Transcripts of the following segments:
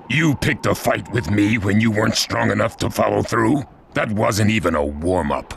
You picked a fight with me when you weren't strong enough to follow through? That wasn't even a warm-up.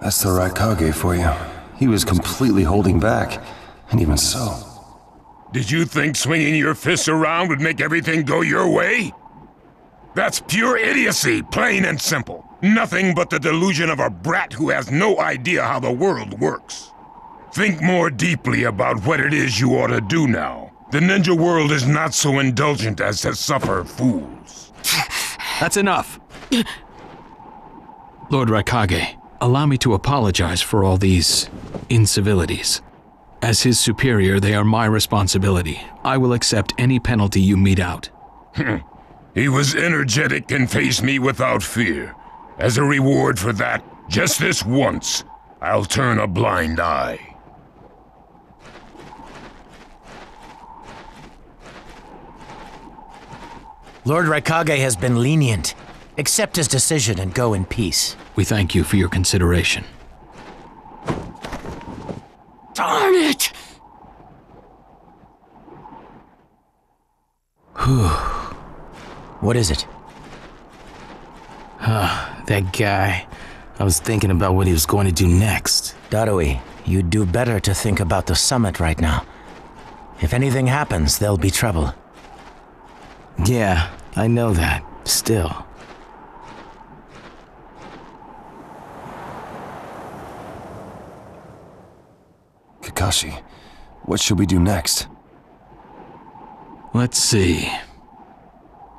That's the Raikage for you. He was completely holding back, and even so. Did you think swinging your fists around would make everything go your way? That's pure idiocy, plain and simple. Nothing but the delusion of a brat who has no idea how the world works. Think more deeply about what it is you ought to do now. The ninja world is not so indulgent as to suffer fools. That's enough. Lord Raikage, allow me to apologize for all these incivilities. As his superior, they are my responsibility. I will accept any penalty you mete out. He was energetic and faced me without fear. As a reward for that, just this once, I'll turn a blind eye. Lord Raikage has been lenient. Accept his decision and go in peace. We thank you for your consideration. Darn it! What is it? That guy. I was thinking about what he was going to do next. Darui, you'd do better to think about the summit right now. If anything happens, there'll be trouble. Yeah, I know that. Still. Kakashi, what should we do next? Let's see.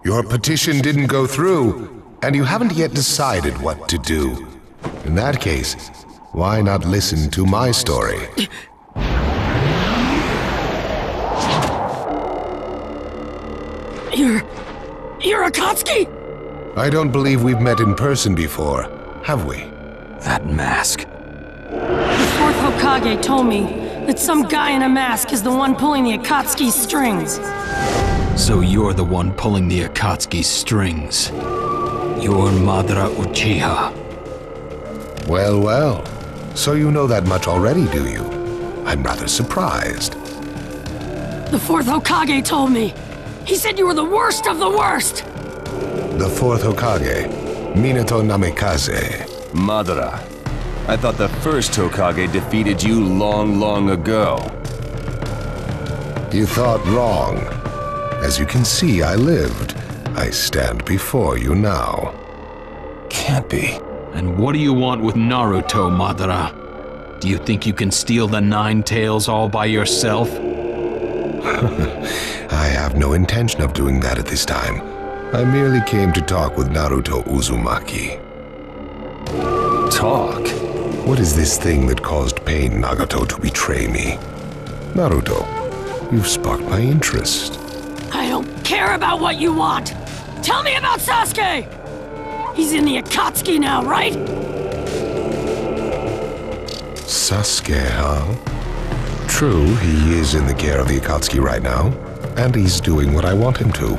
Your petition didn't go through, and you haven't yet decided what to do. In that case, why not listen to my story? You're Akatsuki? I don't believe we've met in person before, have we? That mask. The fourth Hokage told me that some guy in a mask is the one pulling the Akatsuki strings. So you're the one pulling the Akatsuki strings. You're Madara Uchiha. Well, well. So you know that much already, do you? I'm rather surprised. The fourth Hokage told me. He said you were the worst of the worst! The fourth Hokage, Minato Namikaze. Madara. I thought the first Hokage defeated you long ago. You thought wrong. As you can see, I lived. I stand before you now. Can't be. And what do you want with Naruto, Madara? Do you think you can steal the Nine Tails all by yourself? I have no intention of doing that at this time. I merely came to talk with Naruto Uzumaki. Talk? What is this thing that caused Pain Nagato to betray me? Naruto, you've sparked my interest. I don't care about what you want! Tell me about Sasuke! He's in the Akatsuki now, right? Sasuke, huh? True, he is in the care of the Akatsuki right now, and he's doing what I want him to.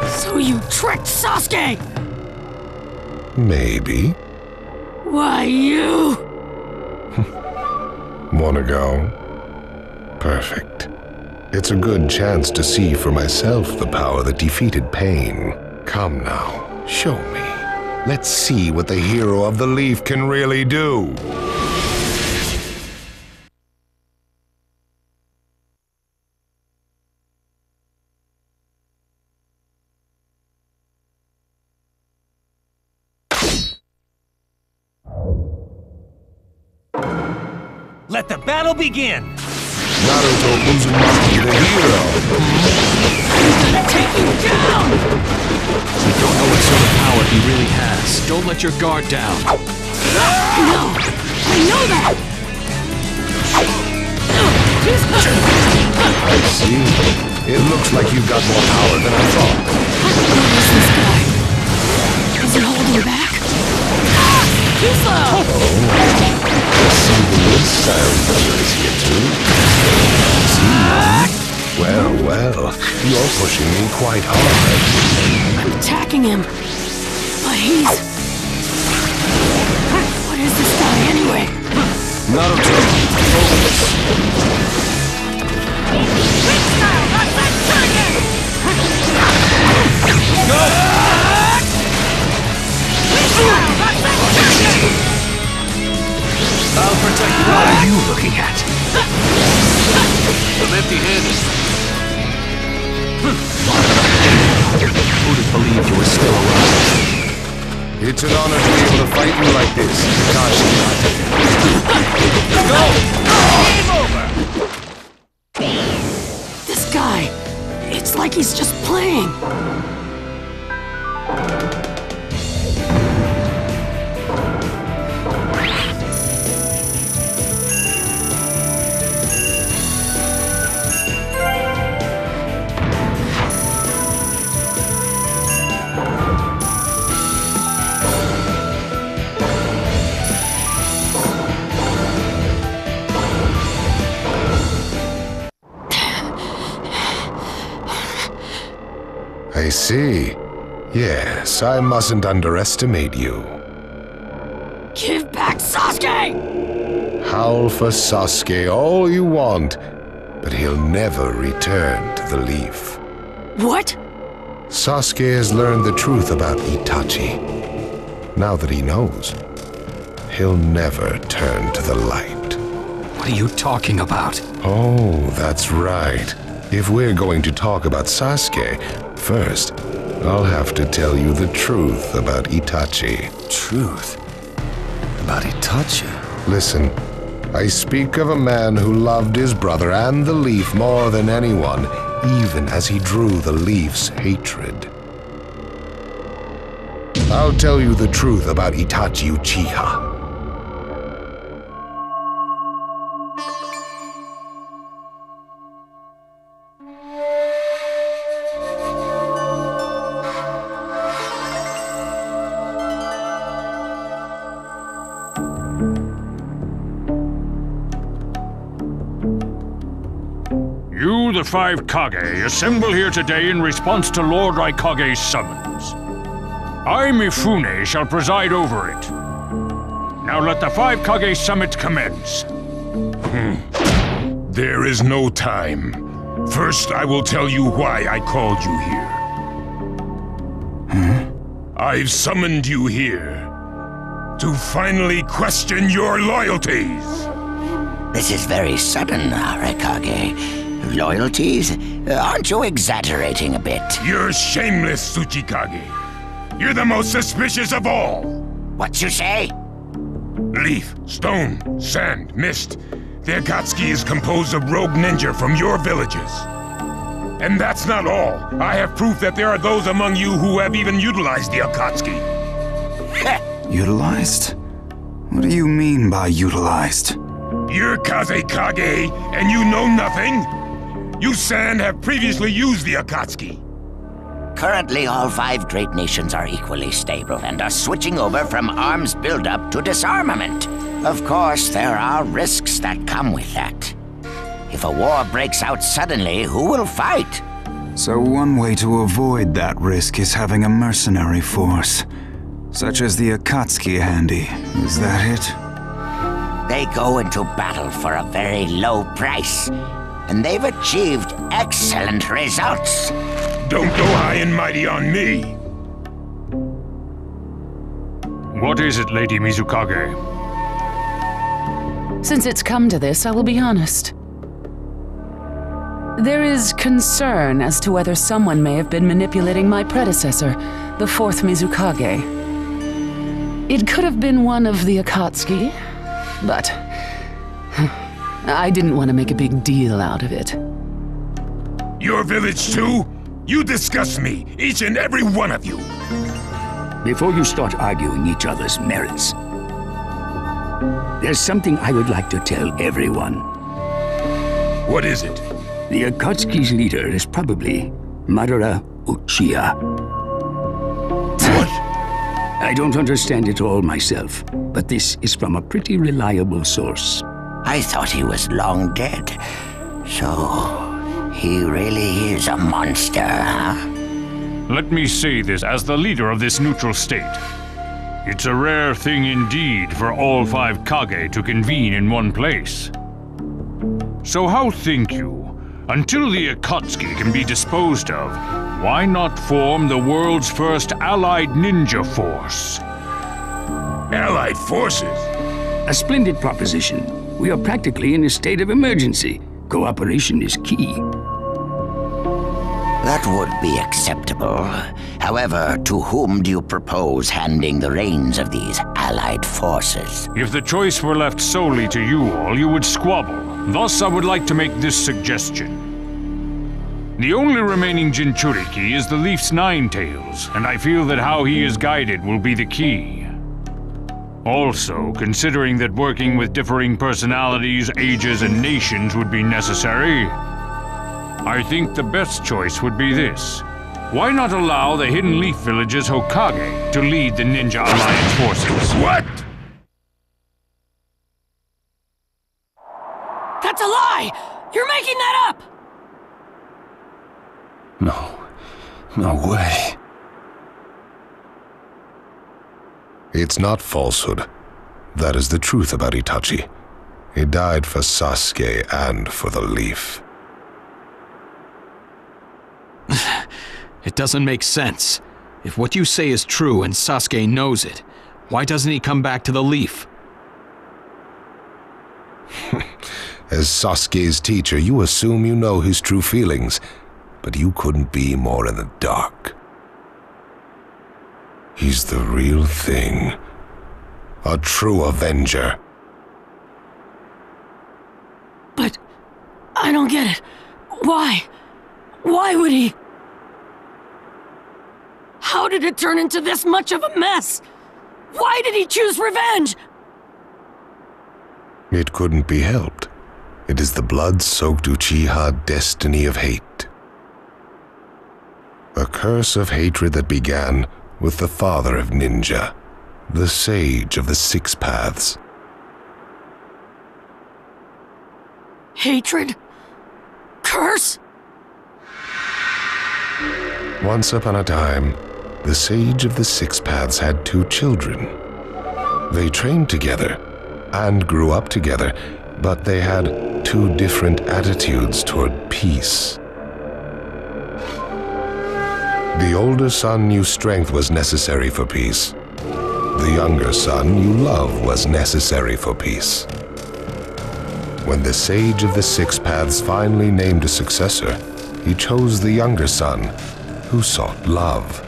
So you tricked Sasuke! Maybe. Why, you... Wanna go? Perfect. It's a good chance to see for myself the power that defeated Pain. Come now, show me. Let's see what the hero of the leaf can really do. Let the battle begin! Naruto Uzumaki, the hero! He's gonna take you down! We don't know what sort of power he really has. Don't let your guard down. No! I know that! I see. It looks like you've got more power than I thought. What is this guy? Is he holding back? Too slow! See the wood style brother is here too. See now? Well, you're pushing me quite hard. I'm attacking him. But he's... What is this guy anyway? Naruto, focus. Quick style! It's an honor to be able to fight you like this, Kage. Go! Game over! This guy, it's like he's just playing. I see. Yes, I mustn't underestimate you. Give back Sasuke! Howl for Sasuke all you want, but he'll never return to the leaf. What? Sasuke has learned the truth about Itachi. Now that he knows, he'll never turn to the light. What are you talking about? Oh, that's right. If we're going to talk about Sasuke, first, I'll have to tell you the truth about Itachi. Truth? About Itachi? Listen, I speak of a man who loved his brother and the leaf more than anyone, even as he drew the leaf's hatred. I'll tell you the truth about Itachi Uchiha. You, the 5 Kage, assemble here today in response to Lord Raikage's summons. I, Mifune, shall preside over it. Now let the 5 Kage summit commence. There is no time. First, I will tell you why I called you here. I've summoned you here to finally question your loyalties. This is very sudden, Raikage. Loyalties? Aren't you exaggerating a bit? You're shameless, Tsuchikage. You're the most suspicious of all. What you say? Leaf, stone, sand, mist. The Akatsuki is composed of rogue ninja from your villages. And that's not all. I have proof that there are those among you who have even utilized the Akatsuki. Utilized? What do you mean by utilized? You're Kaze Kage, and you know nothing? You San have previously used the Akatsuki. Currently, all 5 great nations are equally stable and are switching over from arms buildup to disarmament. Of course, there are risks that come with that. If a war breaks out suddenly, who will fight? So one way to avoid that risk is having a mercenary force, such as the Akatsuki handy. Is that it? They go into battle for a very low price, and they've achieved excellent results. Don't go high and mighty on me. What is it, Lady Mizukage? Since it's come to this, I will be honest. There is concern as to whether someone may have been manipulating my predecessor, the 4th Mizukage. It could have been one of the Akatsuki, but I didn't want to make a big deal out of it. Your village too? You disgust me, each and every one of you. Before you start arguing each other's merits, there's something I would like to tell everyone. What is it? The Akatsuki's leader is probably Madara Uchiha. What? I don't understand it all myself, but this is from a pretty reliable source. I thought he was long dead. So, he really is a monster, huh? Let me say this as the leader of this neutral state. It's a rare thing indeed for all 5 Kage to convene in one place. So how think you? Until the Akatsuki can be disposed of, why not form the world's first allied ninja force? Allied forces? A splendid proposition. We are practically in a state of emergency. Cooperation is key. That would be acceptable. However, to whom do you propose handing the reins of these allied forces? If the choice were left solely to you all, you would squabble. Thus, I would like to make this suggestion. The only remaining Jinchuriki is the Leaf's Nine Tails, and I feel that how he is guided will be the key. Also, considering that working with differing personalities, ages, and nations would be necessary, I think the best choice would be this. Why not allow the Hidden Leaf Village's Hokage to lead the Ninja Alliance forces? What? That's a lie! You're making that up! No way. It's not falsehood. That is the truth about Itachi. He died for Sasuke and for the Leaf. It doesn't make sense. If what you say is true and Sasuke knows it, why doesn't he come back to the Leaf? As Sasuke's teacher, you assume you know his true feelings, but you couldn't be more in the dark. He's the real thing. A true Avenger. But I don't get it. Why? Why would he? How did it turn into this much of a mess? Why did he choose revenge? It couldn't be helped. It is the blood-soaked Uchiha destiny of hate. A curse of hatred that began with the father of ninja, the sage of the Six Paths. Hatred? Curse? Once upon a time, the sage of the Six Paths had 2 children. They trained together and grew up together, but they had 2 different attitudes toward peace. The older son knew strength was necessary for peace. The younger son knew love was necessary for peace. When the sage of the Six Paths finally named a successor, he chose the younger son, who sought love.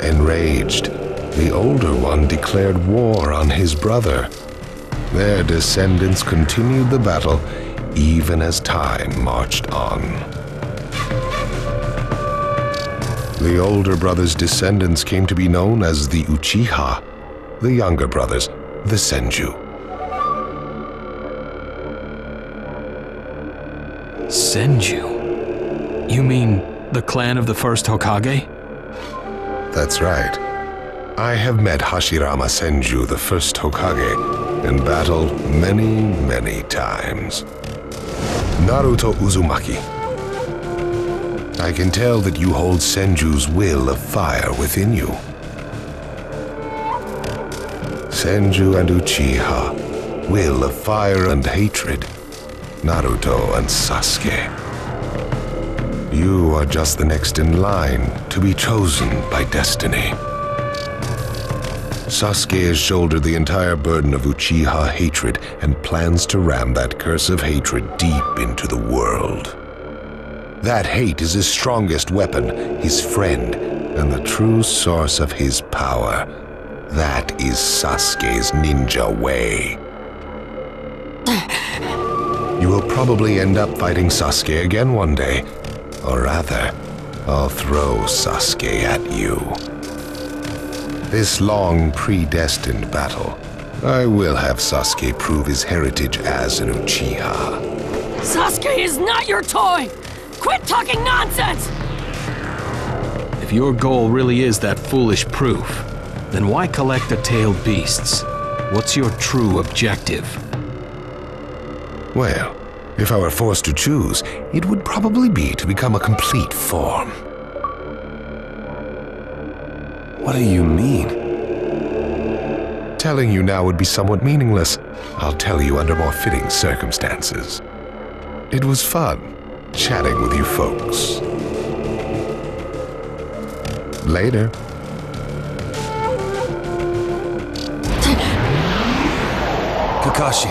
Enraged, the older one declared war on his brother. Their descendants continued the battle even as time marched on. The older brother's descendants came to be known as the Uchiha, the younger brothers, the Senju. Senju? You mean the clan of the first Hokage? That's right. I have met Hashirama Senju, the first Hokage, in battle many times. Naruto Uzumaki. I can tell that you hold Senju's will of fire within you. Senju and Uchiha, will of fire and hatred. Naruto and Sasuke. You are just the next in line to be chosen by destiny. Sasuke has shouldered the entire burden of Uchiha hatred and plans to ram that curse of hatred deep into the world. That hate is his strongest weapon, his friend, and the true source of his power. That is Sasuke's ninja way. You will probably end up fighting Sasuke again one day. Or rather, I'll throw Sasuke at you. This long, predestined battle, I will have Sasuke prove his heritage as an Uchiha. Sasuke is not your toy! Quit talking nonsense! If your goal really is that foolish proof, then why collect the tailed beasts? What's your true objective? Well, if I were forced to choose, it would probably be to become a complete form. What do you mean? Telling you now would be somewhat meaningless. I'll tell you under more fitting circumstances. It was fun chatting with you folks. Later. Kakashi.